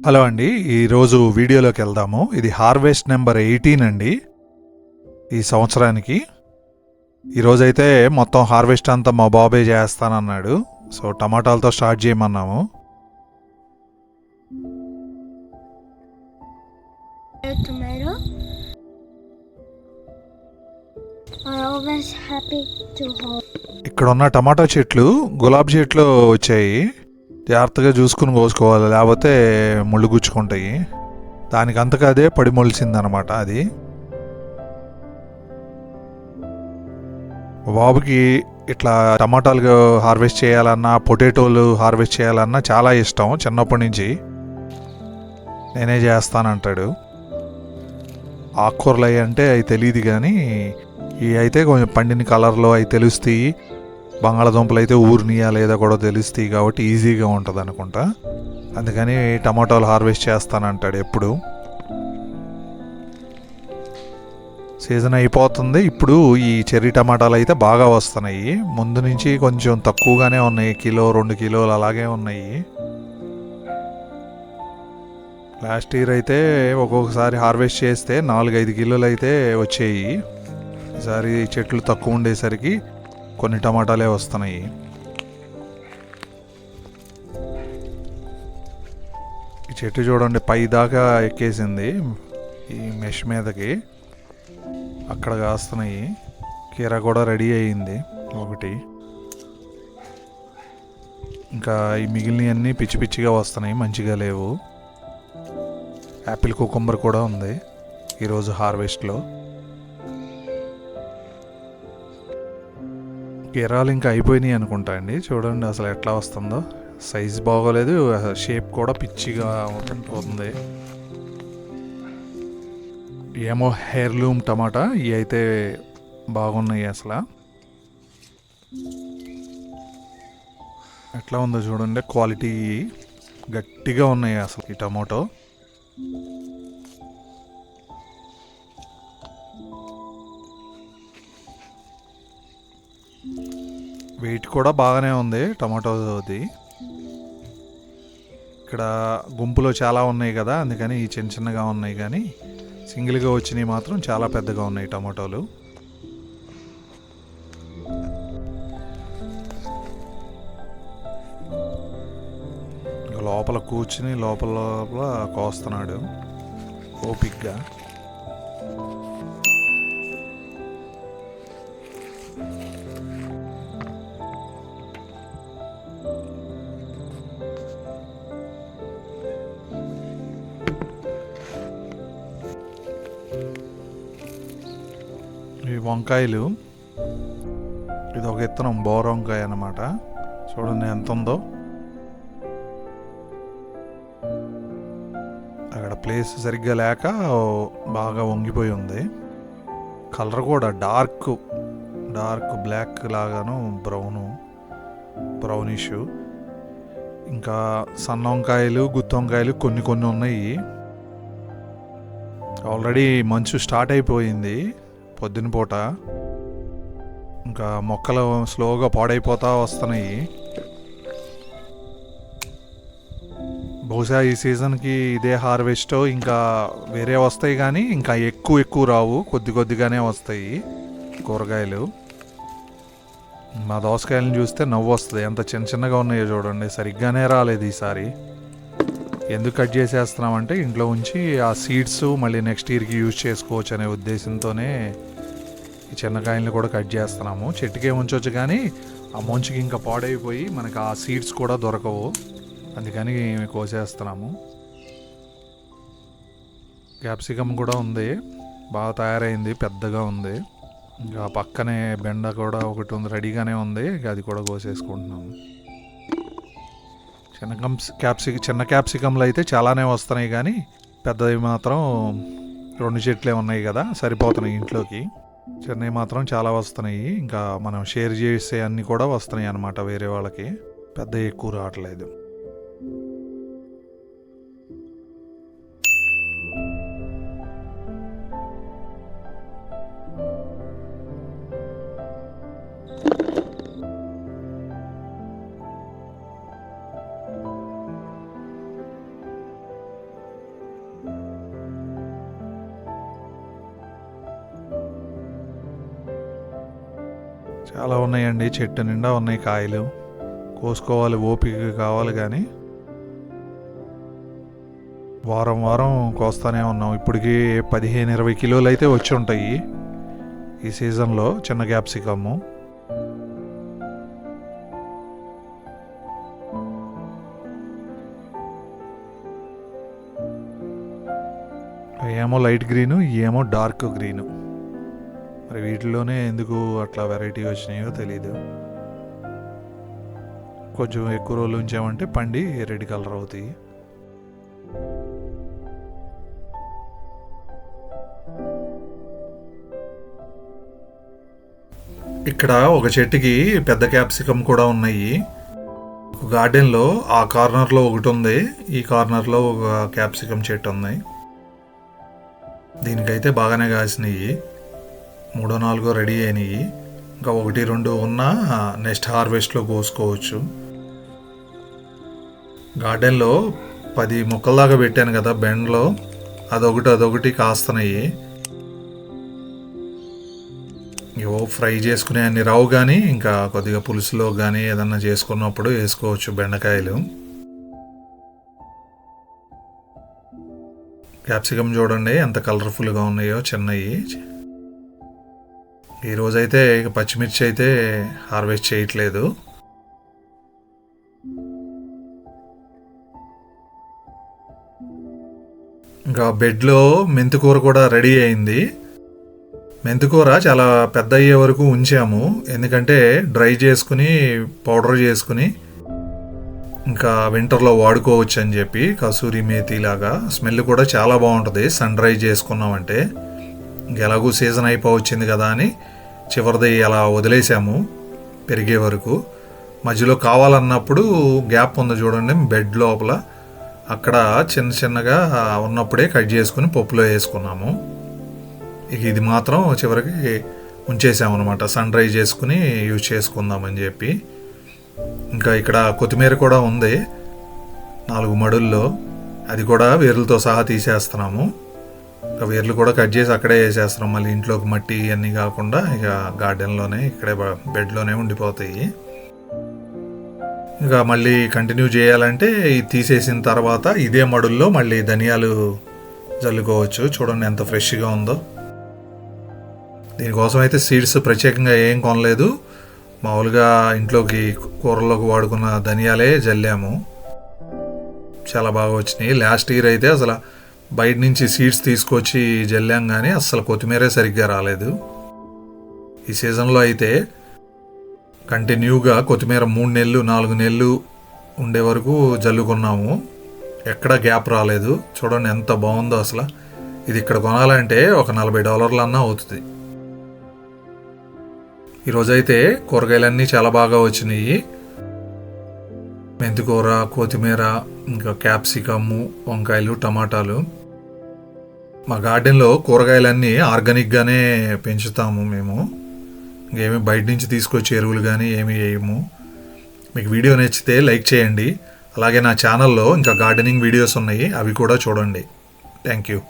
Hello అండి. ఈరోజు వీడియోలోకి వెళ్దాము. ఇది హార్వెస్ట్ నెంబర్ 18 అండి ఈ సంవత్సరానికి. ఈరోజైతే మొత్తం హార్వెస్ట్ అంతా మా బాబే చేస్తానన్నాడు. సో టమాటాలతో స్టార్ట్ చేయమన్నాము. Tomato. I always happy to hold. ఇక్కడ ఉన్న టమాటా చెట్లు గులాబీ చెట్లు వచ్చాయి. జాగ్రత్తగా చూసుకుని కోసుకోవాలి, లేకపోతే ముళ్ళు గుచ్చుకుంటాయి. దానికి అంతగా అదే పడి మొలిచిందనమాట. అది బాబుకి ఇట్లా టమాటాలు హార్వెస్ట్ చేయాలన్నా, పొటాటోలు హార్వెస్ట్ చేయాలన్నా చాలా ఇష్టం. చిన్నప్పటి నుంచి నేనే చేస్తానంటాడు. ఆకుకూరలు అవి అంటే అవి తెలియదు, కానీ ఇవి అయితే కొంచెం పండిన కలర్లో అవి తెలుస్తాయి. బంగాళదుంపలు అయితే ఊరినియా లేదా కూడా తెలుస్తాయి, కాబట్టి ఈజీగా ఉంటుంది అనుకుంటా. అందుకని టమాటాలు హార్వెస్ట్ చేస్తానంటాడు ఎప్పుడు. సీజన్ అయిపోతుంది. ఇప్పుడు ఈ చెర్రీ టమాటాలు అయితే బాగా వస్తున్నాయి. ముందు నుంచి కొంచెం తక్కువగానే ఉన్నాయి, కిలో 2 కిలోలు అలాగే ఉన్నాయి. లాస్ట్ ఇయర్ అయితే ఒక్కొక్కసారి హార్వెస్ట్ చేస్తే 4-5 కిలోలు అయితే వచ్చాయి. ఈసారి చెట్లు తక్కువ ఉండేసరికి కొన్ని టమాటాలే వస్తున్నాయి. ఈ చెట్టు చూడండి, పై దాకా ఎక్కేసింది ఈ మెష్ మీదకి. అక్కడ కాస్తున్నాయి. కీర కూడా రెడీ అయ్యింది ఒకటి. ఇంకా ఈ మిగిలినవన్నీ పిచ్చి పిచ్చిగా వస్తున్నాయి, మంచిగా లేవు. యాపిల్ కుకుంబర్ కూడా ఉంది ఈరోజు హార్వెస్ట్లో. కీరాలు ఇంకా అయిపోయినాయి అనుకుంటా అండి. చూడండి అసలు ఎట్లా వస్తుందో. సైజ్ బాగోలేదు, షేప్ కూడా పిచ్చిగా ఉంటుంది. ఏమో హెయిర్లూమ్ టమాటా, ఇవి అయితే బాగున్నాయి. అసలు ఎట్లా ఉందో చూడండి, క్వాలిటీ గట్టిగా ఉన్నాయి అసలు ఈ టమాటో. వెయిట్ కూడా బాగానే ఉంది టమాటోది. ఇక్కడ గుంపులో చాలా ఉన్నాయి కదా, అందుకని ఈ చిన్న చిన్నగా ఉన్నాయి, కానీ సింగిల్గా వచ్చినవి మాత్రం చాలా పెద్దగా ఉన్నాయి టమాటోలు. లోపల కూర్చుని లోపల లోపల కోస్తున్నాడు ఓపిక్గా. ఈ వంకాయలు, ఇది ఒక ఇత్తనం బోర వంకాయ అన్నమాట. చూడండి ఎంత ఉందో. అక్కడ ప్లేస్ సరిగ్గా లేక బాగా వంగిపోయి ఉంది. కలర్ కూడా డార్క్ బ్లాక్ లాగాను, బ్రౌనిష్. ఇంకా సన్న వంకాయలు, గుత్తి వంకాయలు కొన్ని ఉన్నాయి. ఆల్రెడీ మంచు స్టార్ట్ అయిపోయింది పొద్దున పూట. ఇంకా మొక్కలు స్లోగా పాడైపోతా వస్తున్నాయి. బహుశా ఈ సీజన్కి ఇదే హార్వెస్ట్, ఇంకా వేరే వస్తాయి కానీ ఇంకా ఎక్కువ రావు, కొద్దిగానే వస్తాయి కూరగాయలు. మా దోసకాయలను చూస్తే నవ్వు వస్తుంది, ఎంత చిన్నగా ఉన్నాయో చూడండి. సరిగ్గానే రాలేదు ఈసారి. ఎందుకు కట్ చేసేస్తున్నామంటే ఇంట్లో ఉంచి ఆ సీడ్స్ మళ్ళీ నెక్స్ట్ ఇయర్కి యూజ్ చేసుకోవచ్చు అనే ఉద్దేశంతోనే ఈ చిన్నకాయలను కూడా కట్ చేస్తున్నాము. చెట్టుకే ఉంచవచ్చు, కానీ ఆ మంచుకి ఇంకా పాడైపోయి మనకు ఆ సీడ్స్ కూడా దొరకవు, అందుకని కోసేస్తున్నాము. క్యాప్సికమ్ కూడా ఉంది, బాగా తయారైంది, పెద్దగా ఉంది. ఇంకా పక్కనే బెండ కూడా ఒకటి ఉంది, రెడీగానే ఉంది, అది కూడా కోసేసుకుంటున్నాము. చిన్న క్యాప్సికమ్లు అయితే చాలానే వస్తున్నాయి, కానీ పెద్దవి మాత్రం 2 చెట్లే ఉన్నాయి కదా, సరిపోతున్నాయి ఇంట్లోకి. చిన్నవి మాత్రం చాలా వస్తున్నాయి. ఇంకా మనం షేర్ చేసే అన్నీ కూడా వస్తున్నాయి అన్నమాట వేరే వాళ్ళకి. పెద్ద ఎక్కువ రావట్లేదు. చాలా ఉన్నాయండి, చెట్టు నిండా ఉన్నాయి కాయలు. కోసుకోవాలి, ఓపిక కావాలి. కానీ వారం వారం కోస్తానే ఉన్నాం. ఇప్పటికి 15-20 కిలోలు అయితే వచ్చి ఉంటాయి ఈ సీజన్లో చిన్న క్యాప్సికమ్. ఏమో లైట్ గ్రీను, ఏమో డార్క్ గ్రీను. మరి వీటిలోనే ఎందుకు అట్లా వెరైటీ వచ్చినాయో తెలీదు. కొంచెం ఎక్కువ రోజులు ఉంచామంటే పండి రెడ్ కలర్ అవుతాయి. ఇక్కడ ఒక చెట్టుకి పెద్ద క్యాప్సికమ్ కూడా ఉన్నాయి. ఒక గార్డెన్లో ఆ కార్నర్లో ఒకటి ఉంది, ఈ కార్నర్లో ఒక క్యాప్సికమ్ చెట్టు ఉంది. దీనికైతే బాగానే కాసినాయి, 3-4 రెడీ అయినాయి. ఇంకా 1-2 ఉన్నా నెక్స్ట్ హార్వెస్ట్లో కోసుకోవచ్చు. గార్డెన్లో 10 మొక్కల్లాగా పెట్టాను కదా బెండ్లో, అదొకటి కాస్తున్నాయి. ఏవో ఫ్రై చేసుకునే అన్ని రావు, కానీ ఇంకా కొద్దిగా పులుసులో కానీ ఏదన్నా చేసుకున్నప్పుడు వేసుకోవచ్చు బెండకాయలు. క్యాప్సికమ్ చూడండి ఎంత కలర్ఫుల్గా ఉన్నాయో, చిన్నవి. ఈరోజైతే ఇక పచ్చిమిర్చి అయితే హార్వెస్ట్ చేయట్లేదు. ఇంకా బెడ్లో మెంతికూర కూడా రెడీ అయింది. మెంతికూర చాలా పెద్ద అయ్యే వరకు ఉంచాము, ఎందుకంటే డ్రై చేసుకుని పౌడర్ చేసుకుని ఇంకా వింటర్లో వాడుకోవచ్చు అని చెప్పి. కసూరి మేతి లాగా స్మెల్ కూడా చాలా బాగుంటుంది సన్ డ్రై చేసుకున్నామంటే. ఎలాగూ సీజన్ అయిపోవచ్చింది కదా అని చివరిది అలా వదిలేసాము పెరిగే వరకు. మధ్యలో కావాలన్నప్పుడు గ్యాప్ ఉంది చూడండి బెడ్ లోపల, అక్కడ చిన్న చిన్నగా ఉన్నప్పుడే కట్ చేసుకుని పప్పులో వేసుకున్నాము. ఇక ఇది మాత్రం చివరికి ఉంచేసామన్నమాట, సన్ డ్రై చేసుకుని యూజ్ చేసుకుందామని చెప్పి. ఇంకా ఇక్కడ కొత్తిమీర కూడా ఉంది 4 మడుల్లో, అది కూడా వేర్లతో సహా తీసేస్తున్నాము. ఇంకా వేర్లు కూడా కట్ చేసి అక్కడే వేసేస్తున్నాం, మళ్ళీ ఇంట్లోకి మట్టి ఇవన్నీ కాకుండా ఇక గార్డెన్లోనే ఇక్కడే బెడ్లోనే ఉండిపోతాయి. ఇంకా మళ్ళీ కంటిన్యూ చేయాలంటే ఇది తీసేసిన తర్వాత ఇదే మడుల్లో మళ్ళీ ధనియాలు జల్లుకోవచ్చు. చూడండి ఎంత ఫ్రెష్గా ఉందో. దీనికోసం అయితే సీడ్స్ ప్రత్యేకంగా ఏం కొనలేదు, మామూలుగా ఇంట్లోకి కూరల్లోకి వాడుకున్న ధనియాలే జల్లాము. చాలా బాగా వచ్చినాయి. లాస్ట్ ఇయర్ అయితే అసలు బయట నుంచి సీడ్స్ తీసుకొచ్చి జల్లాం, కానీ అసలు కొత్తిమీరే సరిగ్గా రాలేదు. ఈ సీజన్లో అయితే కంటిన్యూగా కొత్తిమీర 3 నెలలు 4 నెలలు ఉండే వరకు జల్లుకున్నాము, ఎక్కడ గ్యాప్ రాలేదు. చూడండి ఎంత బాగుందో అసలు. ఇది ఇక్కడ కొనాలంటే ఒక $40 అన్నా అవుతుంది. ఈరోజైతే కూరగాయలన్నీ చాలా బాగా వచ్చినాయి. మెంతికూర, కొత్తిమీర, ఇంకా క్యాప్సికము, వంకాయలు, టమాటాలు. మా గార్డెన్లో కూరగాయలన్నీ ఆర్గానిక్గానే పెంచుతాము మేము, ఇంకేమి బయట నుంచి తీసుకొచ్చి ఎరువులు కానీ ఏమి వేయము. మీకు వీడియో నచ్చితే లైక్ చేయండి. అలాగే నా ఛానల్లో ఇంకా గార్డెనింగ్ వీడియోస్ ఉన్నాయి, అవి కూడా చూడండి. Thank you.